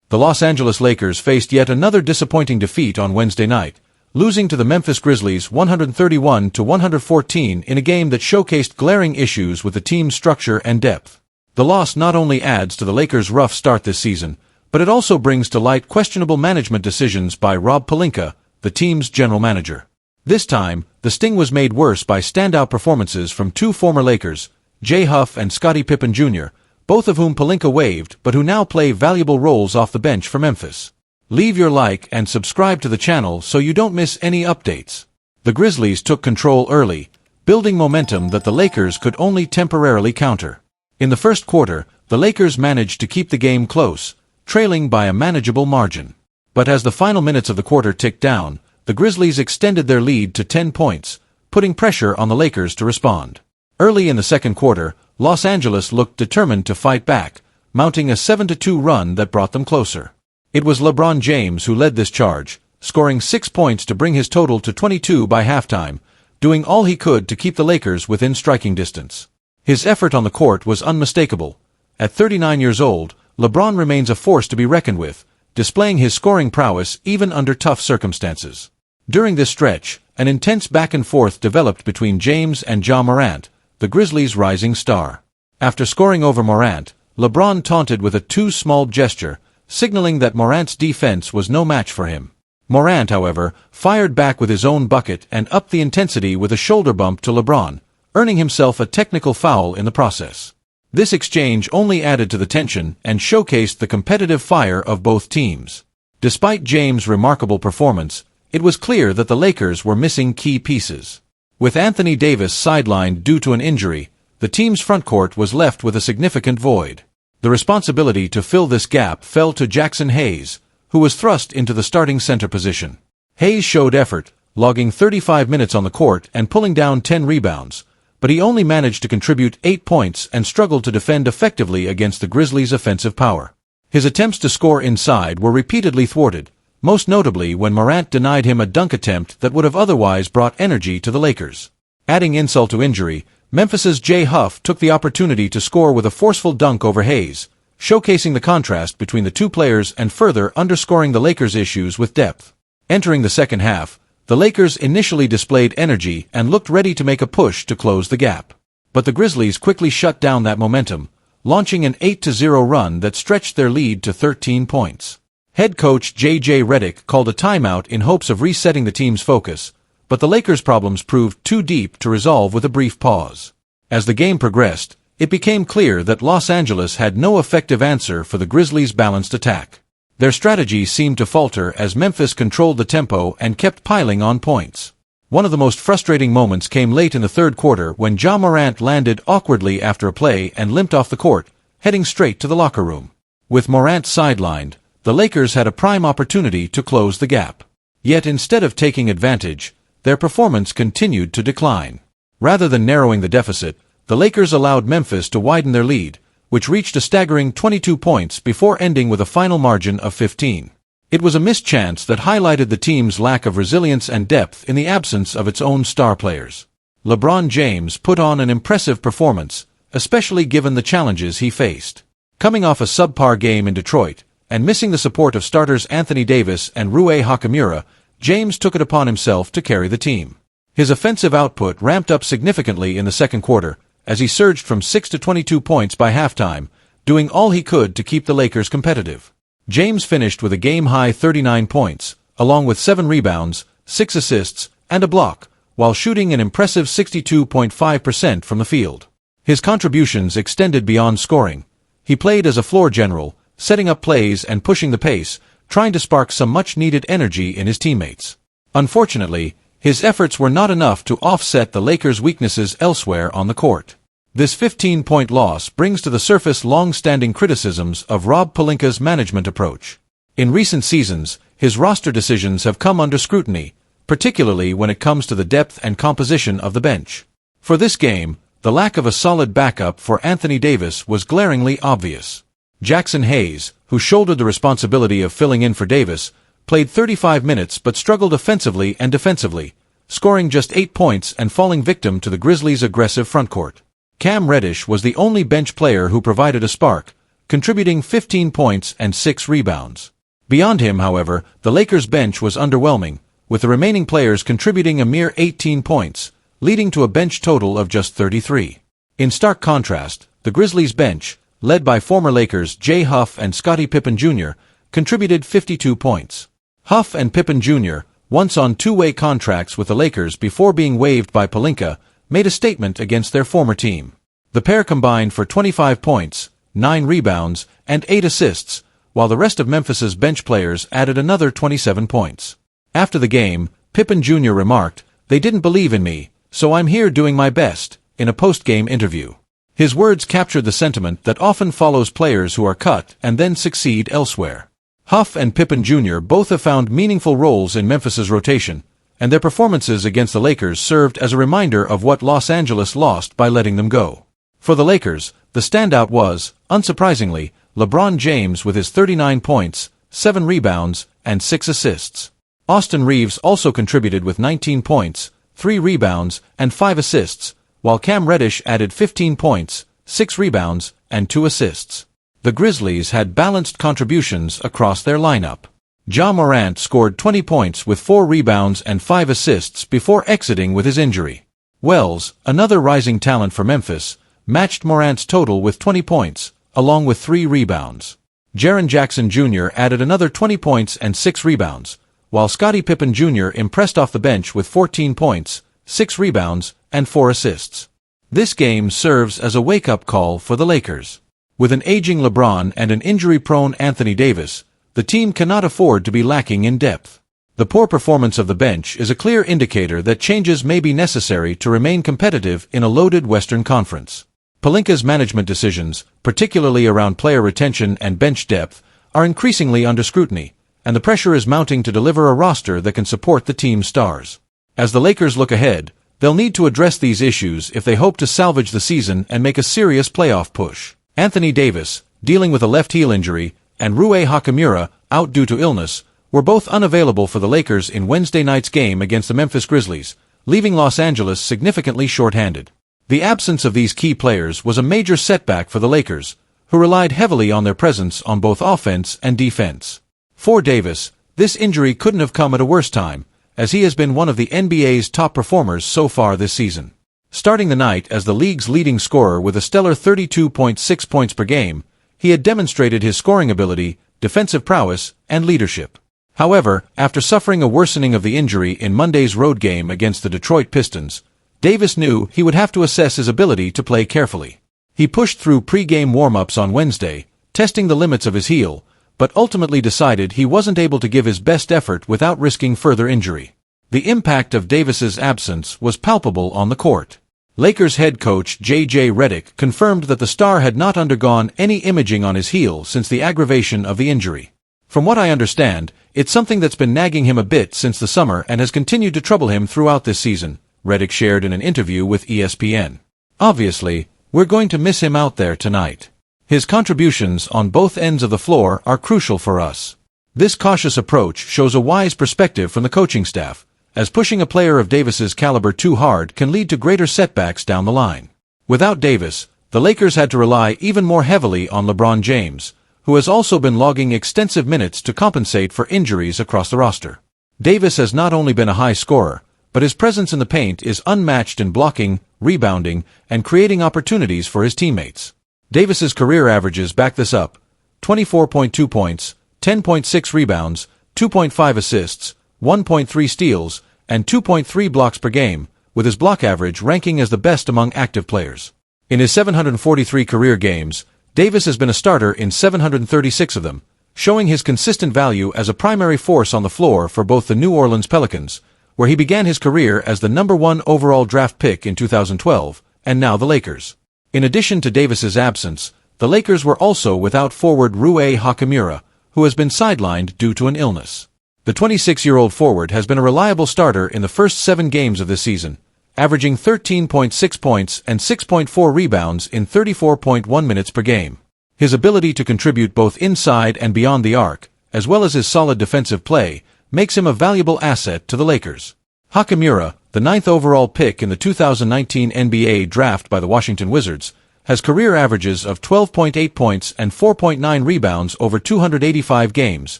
The Los Angeles Lakers faced yet another disappointing defeat on Wednesday night, losing to the Memphis Grizzlies 131-114 in a game that showcased glaring issues with the team's structure and depth. The loss not only adds to the Lakers' rough start this season, but it also brings to light questionable management decisions by Rob Pelinka, the team's general manager. This time, the sting was made worse by standout performances from two former Lakers, Jay Huff and Scottie Pippen Jr., both of whom Pelinka waived but who now play valuable roles off the bench for Memphis. Leave your like and subscribe to the channel so you don't miss any updates. The Grizzlies took control early, building momentum that the Lakers could only temporarily counter. In the first quarter, the Lakers managed to keep the game close, trailing by a manageable margin. But as the final minutes of the quarter ticked down, the Grizzlies extended their lead to 10 points, putting pressure on the Lakers to respond. Early in the second quarter, Los Angeles looked determined to fight back, mounting a 7-2 run that brought them closer. It was LeBron James who led this charge, scoring 6 points to bring his total to 22 by halftime, doing all he could to keep the Lakers within striking distance. His effort on the court was unmistakable. At 39 years old, LeBron remains a force to be reckoned with, displaying his scoring prowess even under tough circumstances. During this stretch, an intense back-and-forth developed between James and Ja Morant, the Grizzlies' rising star. After scoring over Morant, LeBron taunted with a too-small gesture, signaling that Morant's defense was no match for him. Morant, however, fired back with his own bucket and upped the intensity with a shoulder bump to LeBron, earning himself a technical foul in the process. This exchange only added to the tension and showcased the competitive fire of both teams. Despite James' remarkable performance, it was clear that the Lakers were missing key pieces. With Anthony Davis sidelined due to an injury, the team's frontcourt was left with a significant void. The responsibility to fill this gap fell to Jackson Hayes, who was thrust into the starting center position. Hayes showed effort, logging 35 minutes on the court and pulling down 10 rebounds, but he only managed to contribute 8 points and struggled to defend effectively against the Grizzlies' offensive power. His attempts to score inside were repeatedly thwarted, most notably when Morant denied him a dunk attempt that would have otherwise brought energy to the Lakers. Adding insult to injury, Memphis's Jay Huff took the opportunity to score with a forceful dunk over Hayes, showcasing the contrast between the two players and further underscoring the Lakers' issues with depth. Entering the second half, the Lakers initially displayed energy and looked ready to make a push to close the gap. But the Grizzlies quickly shut down that momentum, launching an 8-0 run that stretched their lead to 13 points. Head coach J.J. Redick called a timeout in hopes of resetting the team's focus, but the Lakers' problems proved too deep to resolve with a brief pause. As the game progressed, it became clear that Los Angeles had no effective answer for the Grizzlies' balanced attack. Their strategy seemed to falter as Memphis controlled the tempo and kept piling on points. One of the most frustrating moments came late in the third quarter when Ja Morant landed awkwardly after a play and limped off the court, heading straight to the locker room. With Morant sidelined, the Lakers had a prime opportunity to close the gap. Yet instead of taking advantage, their performance continued to decline. Rather than narrowing the deficit, the Lakers allowed Memphis to widen their lead, which reached a staggering 22 points before ending with a final margin of 15. It was a missed chance that highlighted the team's lack of resilience and depth in the absence of its own star players. LeBron James put on an impressive performance, especially given the challenges he faced. Coming off a subpar game in Detroit, and missing the support of starters Anthony Davis and Rui Hachimura, James took it upon himself to carry the team. His offensive output ramped up significantly in the second quarter, as he surged from 6 to 22 points by halftime, doing all he could to keep the Lakers competitive. James finished with a game-high 39 points, along with 7 rebounds, 6 assists, and a block, while shooting an impressive 62.5% from the field. His contributions extended beyond scoring. He played as a floor general, setting up plays and pushing the pace, trying to spark some much-needed energy in his teammates. Unfortunately, his efforts were not enough to offset the Lakers' weaknesses elsewhere on the court. This 15-point loss brings to the surface long-standing criticisms of Rob Pelinka's management approach. In recent seasons, his roster decisions have come under scrutiny, particularly when it comes to the depth and composition of the bench. For this game, the lack of a solid backup for Anthony Davis was glaringly obvious. Jackson Hayes, who shouldered the responsibility of filling in for Davis, played 35 minutes but struggled offensively and defensively, scoring just 8 points and falling victim to the Grizzlies' aggressive frontcourt. Cam Reddish was the only bench player who provided a spark, contributing 15 points and 6 rebounds. Beyond him, however, the Lakers' bench was underwhelming, with the remaining players contributing a mere 18 points, leading to a bench total of just 33. In stark contrast, the Grizzlies' bench, led by former Lakers Jay Huff and Scottie Pippen Jr., contributed 52 points. Huff and Pippen Jr., once on two-way contracts with the Lakers before being waived by Pelinka, made a statement against their former team. The pair combined for 25 points, 9 rebounds, and 8 assists, while the rest of Memphis's bench players added another 27 points. After the game, Pippen Jr. remarked, "They didn't believe in me, so I'm here doing my best," in a post-game interview. His words captured the sentiment that often follows players who are cut and then succeed elsewhere. Huff and Pippen Jr. both have found meaningful roles in Memphis's rotation, and their performances against the Lakers served as a reminder of what Los Angeles lost by letting them go. For the Lakers, the standout was, unsurprisingly, LeBron James with his 39 points, 7 rebounds, and 6 assists. Austin Reeves also contributed with 19 points, 3 rebounds, and 5 assists, while Cam Reddish added 15 points, 6 rebounds, and 2 assists. The Grizzlies had balanced contributions across their lineup. Ja Morant scored 20 points with 4 rebounds and 5 assists before exiting with his injury. Wells, another rising talent for Memphis, matched Morant's total with 20 points, along with 3 rebounds. Jaren Jackson Jr. added another 20 points and 6 rebounds, while Scottie Pippen Jr. impressed off the bench with 14 points, 6 rebounds, and 4 assists. This game serves as a wake-up call for the Lakers. With an aging LeBron and an injury-prone Anthony Davis, the team cannot afford to be lacking in depth. The poor performance of the bench is a clear indicator that changes may be necessary to remain competitive in a loaded Western Conference. Pelinka's management decisions, particularly around player retention and bench depth, are increasingly under scrutiny, and the pressure is mounting to deliver a roster that can support the team's stars. As the Lakers look ahead, they'll need to address these issues if they hope to salvage the season and make a serious playoff push. Anthony Davis, dealing with a left heel injury, and Rui Hachimura, out due to illness, were both unavailable for the Lakers in Wednesday night's game against the Memphis Grizzlies, leaving Los Angeles significantly short-handed. The absence of these key players was a major setback for the Lakers, who relied heavily on their presence on both offense and defense. For Davis, this injury couldn't have come at a worse time, as he has been one of the NBA's top performers so far this season. Starting the night as the league's leading scorer with a stellar 32.6 points per game, he had demonstrated his scoring ability, defensive prowess, and leadership. However, after suffering a worsening of the injury in Monday's road game against the Detroit Pistons, Davis knew he would have to assess his ability to play carefully. He pushed through pre-game warm-ups on Wednesday, testing the limits of his heel, but ultimately decided he wasn't able to give his best effort without risking further injury. The impact of Davis's absence was palpable on the court. Lakers head coach J.J. Redick confirmed that the star had not undergone any imaging on his heel since the aggravation of the injury. "From what I understand, it's something that's been nagging him a bit since the summer and has continued to trouble him throughout this season," Redick shared in an interview with ESPN. "Obviously, we're going to miss him out there tonight. His contributions on both ends of the floor are crucial for us." This cautious approach shows a wise perspective from the coaching staff, as pushing a player of Davis's caliber too hard can lead to greater setbacks down the line. Without Davis, the Lakers had to rely even more heavily on LeBron James, who has also been logging extensive minutes to compensate for injuries across the roster. Davis has not only been a high scorer, but his presence in the paint is unmatched in blocking, rebounding, and creating opportunities for his teammates. Davis's career averages back this up: 24.2 points, 10.6 rebounds, 2.5 assists, 1.3 steals, and 2.3 blocks per game, with his block average ranking as the best among active players. In his 743 career games, Davis has been a starter in 736 of them, showing his consistent value as a primary force on the floor for both the New Orleans Pelicans, where he began his career as the #1 overall draft pick in 2012, and now the Lakers. In addition to Davis's absence, the Lakers were also without forward Rui Hachimura, who has been sidelined due to an illness. The 26-year-old forward has been a reliable starter in the first 7 games of this season, averaging 13.6 points and 6.4 rebounds in 34.1 minutes per game. His ability to contribute both inside and beyond the arc, as well as his solid defensive play, makes him a valuable asset to the Lakers. Hachimura, the 9th overall pick in the 2019 NBA draft by the Washington Wizards, has career averages of 12.8 points and 4.9 rebounds over 285 games,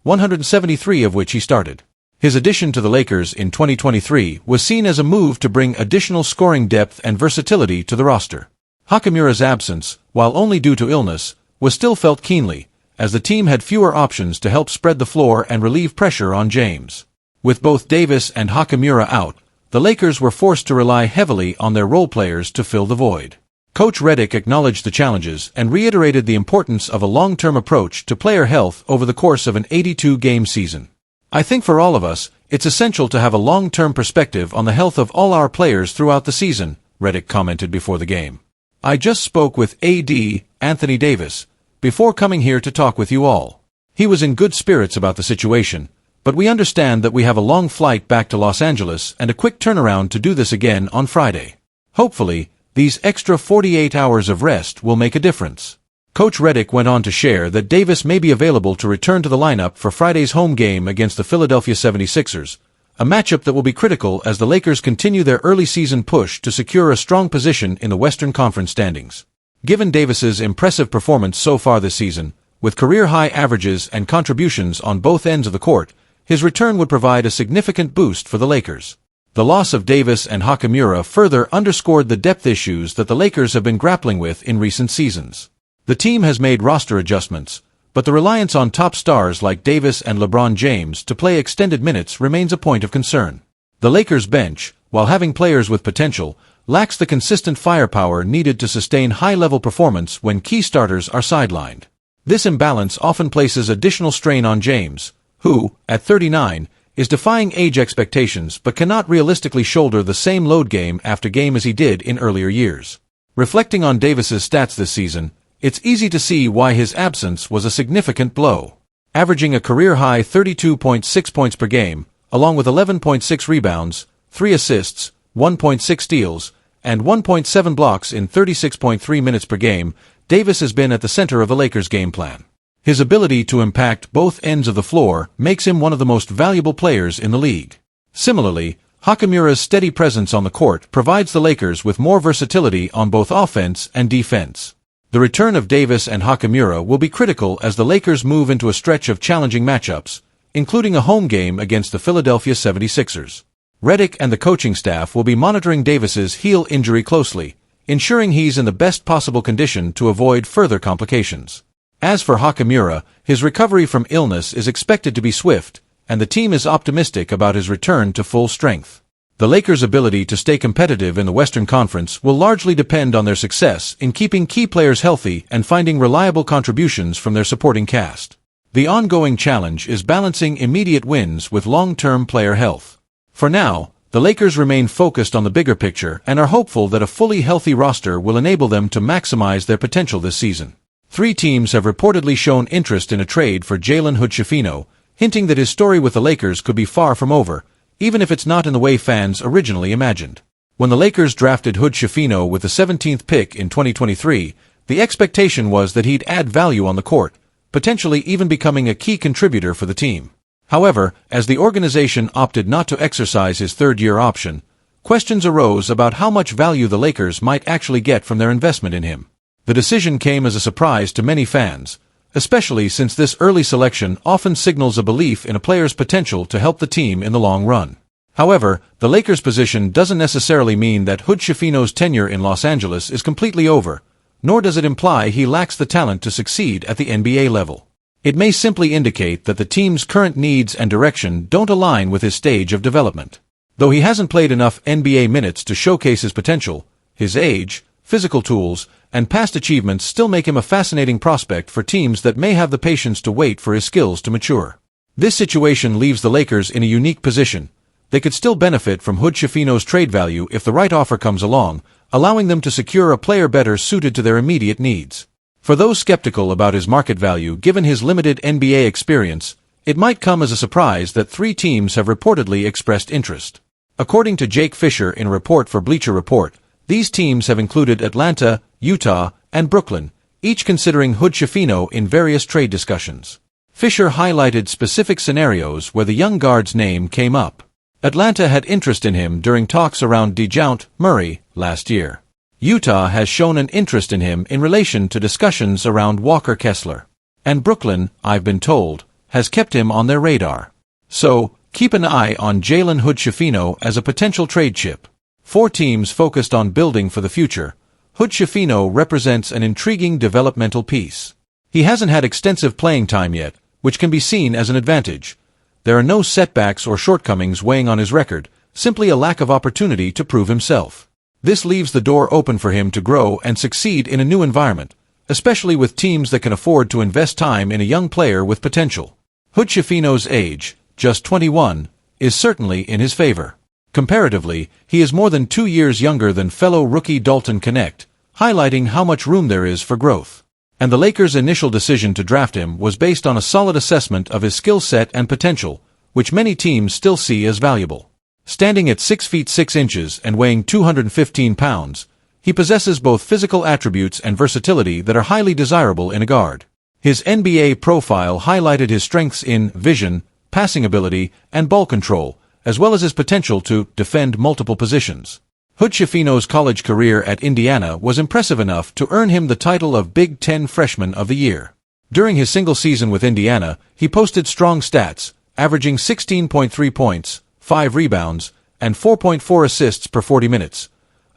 173 of which he started. His addition to the Lakers in 2023 was seen as a move to bring additional scoring depth and versatility to the roster. Hachimura's absence, while only due to illness, was still felt keenly, as the team had fewer options to help spread the floor and relieve pressure on James. With both Davis and Hachimura out, the Lakers were forced to rely heavily on their role players to fill the void. Coach Redick acknowledged the challenges and reiterated the importance of a long-term approach to player health over the course of an 82-game season. "I think for all of us, it's essential to have a long-term perspective on the health of all our players throughout the season," Redick commented before the game. "I just spoke with AD, Anthony Davis, before coming here to talk with you all. He was in good spirits about the situation, but we understand that we have a long flight back to Los Angeles and a quick turnaround to do this again on Friday. Hopefully, these extra 48 hours of rest will make a difference." Coach Redick went on to share that Davis may be available to return to the lineup for Friday's home game against the Philadelphia 76ers, a matchup that will be critical as the Lakers continue their early season push to secure a strong position in the Western Conference standings. Given Davis's impressive performance so far this season, with career-high averages and contributions on both ends of the court, his return would provide a significant boost for the Lakers. The loss of Davis and Hachimura further underscored the depth issues that the Lakers have been grappling with in recent seasons. The team has made roster adjustments, but the reliance on top stars like Davis and LeBron James to play extended minutes remains a point of concern. The Lakers bench, while having players with potential, lacks the consistent firepower needed to sustain high-level performance when key starters are sidelined. This imbalance often places additional strain on James, who, at 39, is defying age expectations but cannot realistically shoulder the same load game after game as he did in earlier years. Reflecting on Davis's stats this season, it's easy to see why his absence was a significant blow. Averaging a career-high 32.6 points per game, along with 11.6 rebounds, 3 assists, 1.6 steals, and 1.7 blocks in 36.3 minutes per game, Davis has been at the center of the Lakers' game plan. His ability to impact both ends of the floor makes him one of the most valuable players in the league. Similarly, Hachimura's steady presence on the court provides the Lakers with more versatility on both offense and defense. The return of Davis and Hachimura will be critical as the Lakers move into a stretch of challenging matchups, including a home game against the Philadelphia 76ers. Redick and the coaching staff will be monitoring Davis's heel injury closely, ensuring he's in the best possible condition to avoid further complications. As for Hachimura, his recovery from illness is expected to be swift, and the team is optimistic about his return to full strength. The Lakers' ability to stay competitive in the Western Conference will largely depend on their success in keeping key players healthy and finding reliable contributions from their supporting cast. The ongoing challenge is balancing immediate wins with long-term player health. For now, the Lakers remain focused on the bigger picture and are hopeful that a fully healthy roster will enable them to maximize their potential this season. 3 teams have reportedly shown interest in a trade for Jalen Hood-Schifino, hinting that his story with the Lakers could be far from over, even if it's not in the way fans originally imagined. When the Lakers drafted Hood-Schifino with the 17th pick in 2023, the expectation was that he'd add value on the court, potentially even becoming a key contributor for the team. However, as the organization opted not to exercise his third-year option, questions arose about how much value the Lakers might actually get from their investment in him. The decision came as a surprise to many fans, especially since this early selection often signals a belief in a player's potential to help the team in the long run. However, the Lakers' position doesn't necessarily mean that Hood-Schifino's tenure in Los Angeles is completely over, nor does it imply he lacks the talent to succeed at the NBA level. It may simply indicate that the team's current needs and direction don't align with his stage of development. Though he hasn't played enough NBA minutes to showcase his potential, his age, physical tools, and past achievements still make him a fascinating prospect for teams that may have the patience to wait for his skills to mature. This situation leaves the Lakers in a unique position. They could still benefit from Hood-Schifino's trade value if the right offer comes along, allowing them to secure a player better suited to their immediate needs. For those skeptical about his market value given his limited NBA experience, it might come as a surprise that 3 teams have reportedly expressed interest. According to Jake Fisher in a report for Bleacher Report, these teams have included Atlanta, Utah, and Brooklyn, each considering Hood-Schifino in various trade discussions. Fisher highlighted specific scenarios where the young guard's name came up. Atlanta had interest in him during talks around DeJounte Murray last year. Utah has shown an interest in him in relation to discussions around Walker Kessler. And Brooklyn, I've been told, has kept him on their radar. So, keep an eye on Jalen Hood-Schifino as a potential trade chip. For teams focused on building for the future, Hood-Schifino represents an intriguing developmental piece. He hasn't had extensive playing time yet, which can be seen as an advantage. There are no setbacks or shortcomings weighing on his record, simply a lack of opportunity to prove himself. This leaves the door open for him to grow and succeed in a new environment, especially with teams that can afford to invest time in a young player with potential. Hood-Schifino's age, just 21, is certainly in his favor. Comparatively, he is more than 2 years younger than fellow rookie Dalton Knecht, highlighting how much room there is for growth. And the Lakers' initial decision to draft him was based on a solid assessment of his skill set and potential, which many teams still see as valuable. Standing at 6 feet 6 inches and weighing 215 pounds, he possesses both physical attributes and versatility that are highly desirable in a guard. His NBA profile highlighted his strengths in vision, passing ability, and ball control, as well as his potential to defend multiple positions. Hood-Schifino's college career at Indiana was impressive enough to earn him the title of Big Ten Freshman of the Year. During his single season with Indiana, he posted strong stats, averaging 16.3 points, 5 rebounds, and 4.4 assists per 40 minutes,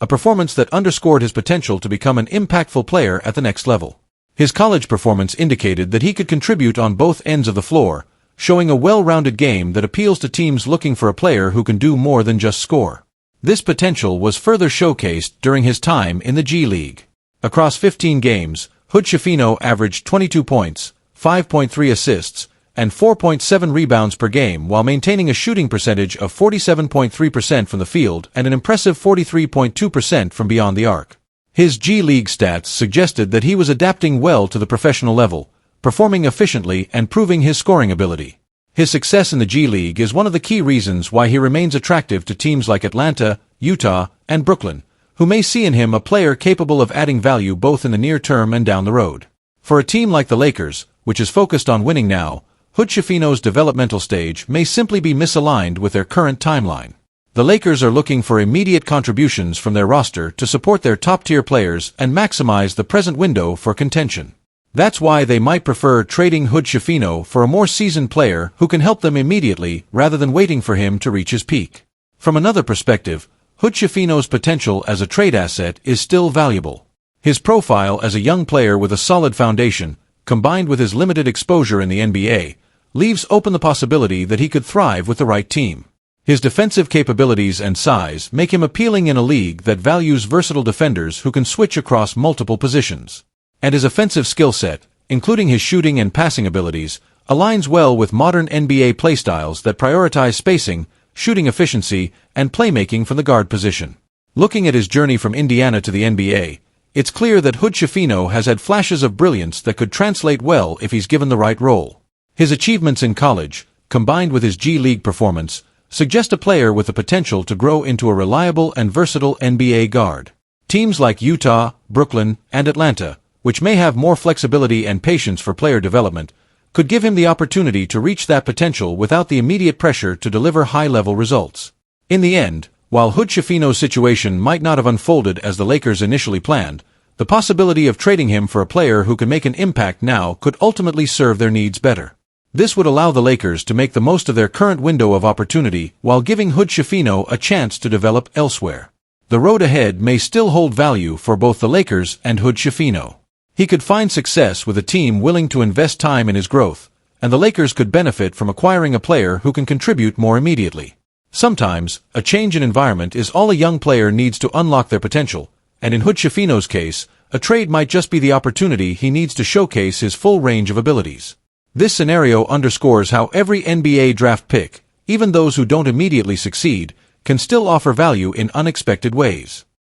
a performance that underscored his potential to become an impactful player at the next level. His college performance indicated that he could contribute on both ends of the floor, showing a well-rounded game that appeals to teams looking for a player who can do more than just score. This potential was further showcased during his time in the G League. Across 15 games, Hood-Schifino averaged 22 points, 5.3 assists, and 4.7 rebounds per game while maintaining a shooting percentage of 47.3% from the field and an impressive 43.2% from beyond the arc. His G League stats suggested that he was adapting well to the professional level, performing efficiently and proving his scoring ability. His success in the G League is one of the key reasons why he remains attractive to teams like Atlanta, Utah, and Brooklyn, who may see in him a player capable of adding value both in the near term and down the road. For a team like the Lakers, which is focused on winning now, Hood-Schifino's developmental stage may simply be misaligned with their current timeline. The Lakers are looking for immediate contributions from their roster to support their top-tier players and maximize the present window for contention. That's why they might prefer trading Hood-Schifino for a more seasoned player who can help them immediately rather than waiting for him to reach his peak. From another perspective, Hood-Schifino's potential as a trade asset is still valuable. His profile as a young player with a solid foundation, combined with his limited exposure in the NBA, leaves open the possibility that he could thrive with the right team. His defensive capabilities and size make him appealing in a league that values versatile defenders who can switch across multiple positions. And his offensive skill set, including his shooting and passing abilities, aligns well with modern NBA playstyles that prioritize spacing, shooting efficiency, and playmaking from the guard position. Looking at his journey from Indiana to the NBA, it's clear that Hood-Schifino has had flashes of brilliance that could translate well if he's given the right role. His achievements in college, combined with his G League performance, suggest a player with the potential to grow into a reliable and versatile NBA guard. Teams like Utah, Brooklyn, and Atlanta, which may have more flexibility and patience for player development, could give him the opportunity to reach that potential without the immediate pressure to deliver high-level results. In the end, while Hood-Schifino's situation might not have unfolded as the Lakers initially planned, the possibility of trading him for a player who can make an impact now could ultimately serve their needs better. This would allow the Lakers to make the most of their current window of opportunity while giving Hood-Schifino a chance to develop elsewhere. The road ahead may still hold value for both the Lakers and Hood-Schifino. He could find success with a team willing to invest time in his growth, and the Lakers could benefit from acquiring a player who can contribute more immediately. Sometimes, a change in environment is all a young player needs to unlock their potential, and in Hood-Schifino's case, a trade might just be the opportunity he needs to showcase his full range of abilities. This scenario underscores how every NBA draft pick, even those who don't immediately succeed, can still offer value in unexpected ways.